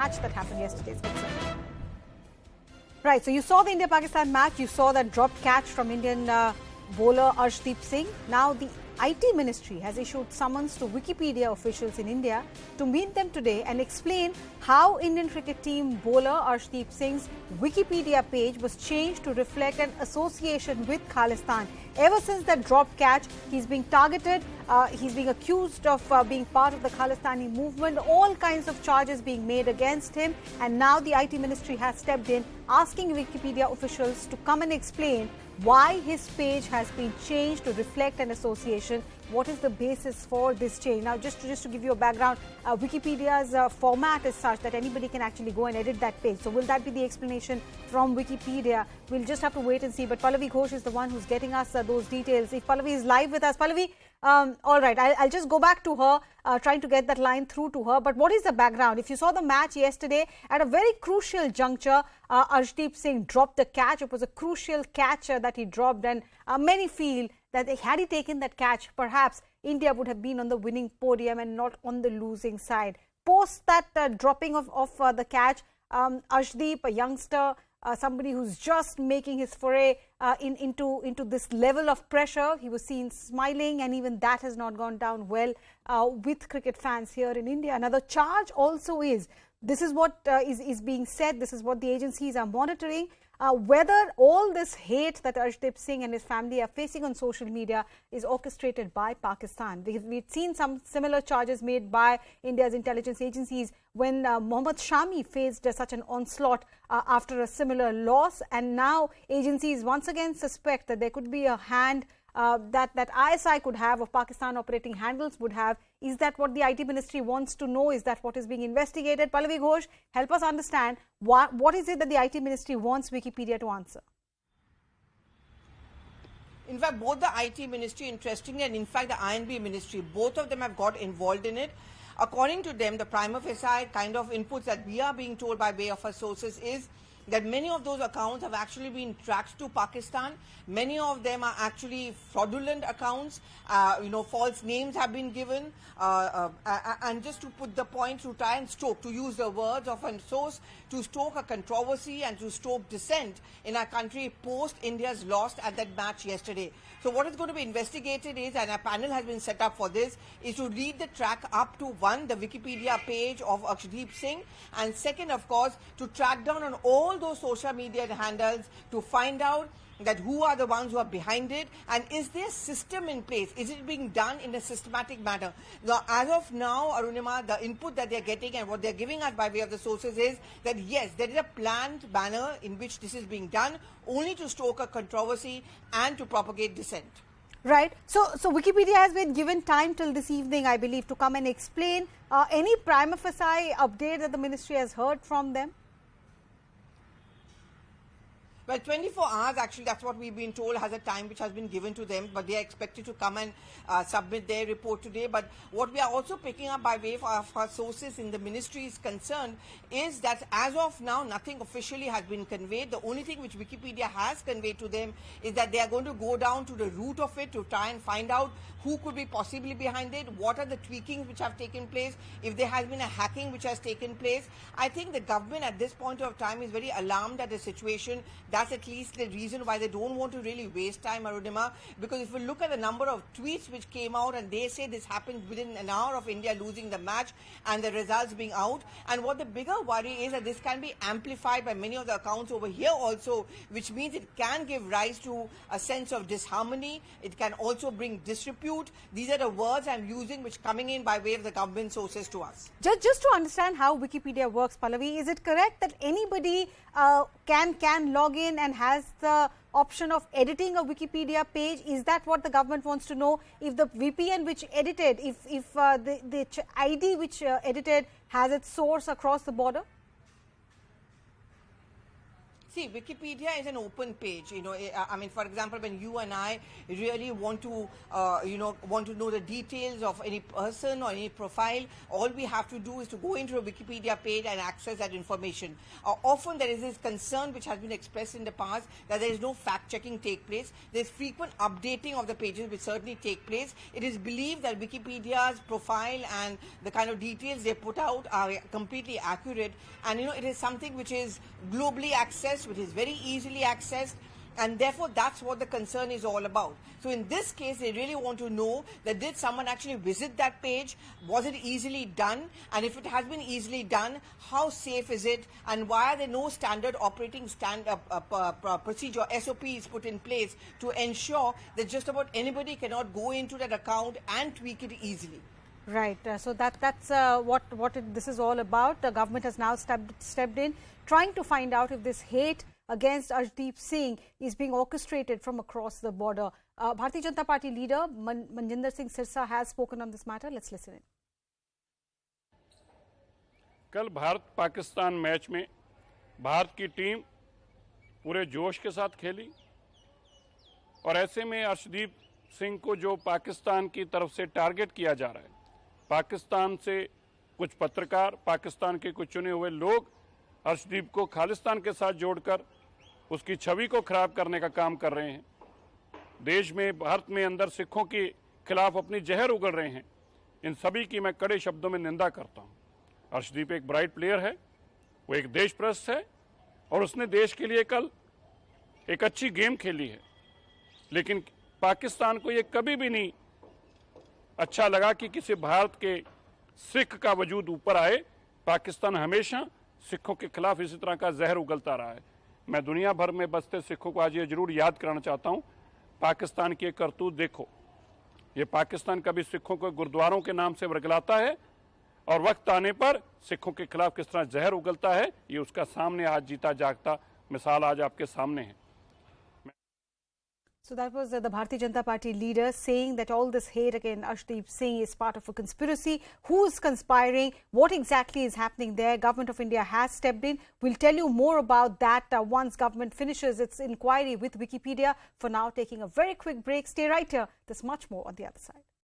match that happened yesterday is concerned. Right, so you saw the India-Pakistan match, you saw that dropped catch from Indian bowler Arshdeep Singh. Now the IT Ministry has issued summons to Wikipedia officials in India to meet them today and explain how Indian cricket team bowler Arshdeep Singh's Wikipedia page was changed to reflect an association with Khalistan. Ever since that dropped catch, he's being targeted, he's being accused of being part of the Khalistani movement, all kinds of charges being made against him, and now the IT Ministry has stepped in asking Wikipedia officials to come and explain why his page has been changed to reflect an association. What is the basis for this change? Now, just to give you a background, Wikipedia's format is such that anybody can actually go and edit that page. So will that be the explanation from Wikipedia? We'll just have to wait and see. But Pallavi Ghosh is the one who's getting us those details. If Pallavi is live with us, Pallavi, all right, I'll just go back to her, trying to get that line through to her. But what is the background? If you saw the match yesterday, at a very crucial juncture, Arshdeep Singh dropped the catch. It was a crucial catch that he dropped, and many feel that had he taken that catch, perhaps India would have been on the winning podium and not on the losing side. Post that dropping of the catch, Arshdeep, a youngster, somebody who's just making his foray into this level of pressure, he was seen smiling, and even that has not gone down well with cricket fans here in India. Another charge also is, this is what is being said, this is what the agencies are monitoring, whether all this hate that Arshdeep Singh and his family are facing on social media is orchestrated by Pakistan. We've seen some similar charges made by India's intelligence agencies when Mohammad Shami faced such an onslaught after a similar loss, and now agencies once again suspect that there could be a hand that ISI could have, or Pakistan operating handles would have. Is that what the IT Ministry wants to know? Is that what is being investigated? Pallavi Ghosh, help us understand what is it that the IT Ministry wants Wikipedia to answer? In fact, both the IT Ministry, interestingly, and in fact the INB Ministry, both of them have got involved in it. According to them, the prima facie kind of inputs that we are being told by way of our sources is that many of those accounts have actually been tracked to Pakistan. Many of them are actually fraudulent accounts. False names have been given. And just to put the point, to try and stoke, to use the words of a source, to stoke a controversy and to stoke dissent in our country post India's loss at that match yesterday. So what is going to be investigated is, and a panel has been set up for this, is to lead the track up to one, the Wikipedia page of Arshdeep Singh, and second, of course, to track down on all those social media handles to find out that who are the ones who are behind it, and is there a system in place? Is it being done in a systematic manner? Now, as of now, Arunima, the input that they're getting and what they're giving us by way of the sources is that yes, there is a planned manner in which this is being done, only to stoke a controversy and to propagate dissent. Right. So Wikipedia has been given time till this evening, I believe, to come and explain. Any prima facie update that the ministry has heard from them? Well, 24 hours, actually, that's what we've been told, has a time which has been given to them, but they are expected to come and submit their report today. But what we are also picking up by way of our sources in the ministry is concerned is that as of now, nothing officially has been conveyed. The only thing which Wikipedia has conveyed to them is that they are going to go down to the root of it to try and find out who could be possibly behind it, what are the tweakings which have taken place, if there has been a hacking which has taken place. I think the government at this point of time is very alarmed at the situation. That's at least the reason why they don't want to really waste time, Arunima, because if we look at the number of tweets which came out, and they say this happened within an hour of India losing the match and the results being out, and what the bigger worry is that this can be amplified by many of the accounts over here also, which means it can give rise to a sense of disharmony. It can also bring disrepute. These are the words I'm using which coming in by way of the government sources to us. Just to understand how Wikipedia works, Pallavi, is it correct that anybody can log in and has the option of editing a Wikipedia page? Is that what the government wants to know? If the VPN which edited, if the ID which edited has its source across the border? See, Wikipedia is an open page. I mean, for example, when you and I really want to, want to know the details of any person or any profile, all we have to do is to go into a Wikipedia page and access that information. Often there is this concern which has been expressed in the past that there is no fact-checking take place. There is frequent updating of the pages which certainly take place. It is believed that Wikipedia's profile and the kind of details they put out are completely accurate, and it is something which is globally accessed, which is very easily accessed, and therefore that's what the concern is all about. So in this case, they really want to know that did someone actually visit that page, was it easily done, and if it has been easily done, how safe is it, and why are there no standard operating procedure, SOPs put in place to ensure that just about anybody cannot go into that account and tweak it easily. Right. So that's this is all about. The government has now stepped in, trying to find out if this hate against Arshdeep Singh is being orchestrated from across the border. Bharatiya Janata Party leader Manjinder Singh Sirsa has spoken on this matter. Let's listen in. कल Bharat Pakistan match में भारत की team पूरे जोश के साथ खेली और ऐसे में अर्शदीप सिंह को जो पाकिस्तान की तरफ से टारगेट किया जा रहा है, पाकिस्तान से कुछ पत्रकार, पाकिस्तान के कुछ चुने हुए लोग अर्शदीप को खालिस्तान के साथ जोड़कर उसकी छवि को खराब करने का काम कर रहे हैं। देश में, भारत में अंदर सिखों के खिलाफ अपनी जहर उगल रहे हैं। इन सभी की मैं कड़े शब्दों में निंदा करता हूं। अर्शदीप एक ब्राइट प्लेयर है, वो एक देशप्रस्त है और उसने देश के लिए कल एक अच्छी गेम खेली है, लेकिन पाकिस्तान को ये कभी भी नहीं अच्छा लगा कि किसी भारत के सिख का वजूद ऊपर आए। पाकिस्तान हमेशा सिखों के खिलाफ इसी तरह का जहर उगलता रहा है। मैं दुनिया भर में बसते सिखों को आज ये जरूर याद कराना चाहता हूं, पाकिस्तान की एक करतूत देखो। ये पाकिस्तान कभी सिखों को गुरुद्वारों के नाम से वर्गलाता है और वक्त आने पर सिखों के खिलाफ किस तरह जहर उगलता है, ये उसका सामने आज जीता जागता मिसाल आज आपके सामने है। So that was the Bharatiya Janata Party leader saying that all this hate against Arshdeep Singh is part of a conspiracy. Who's conspiring? What exactly is happening there? Government of India has stepped in. We'll tell you more about that once government finishes its inquiry with Wikipedia. For now, taking a very quick break. Stay right here. There's much more on the other side.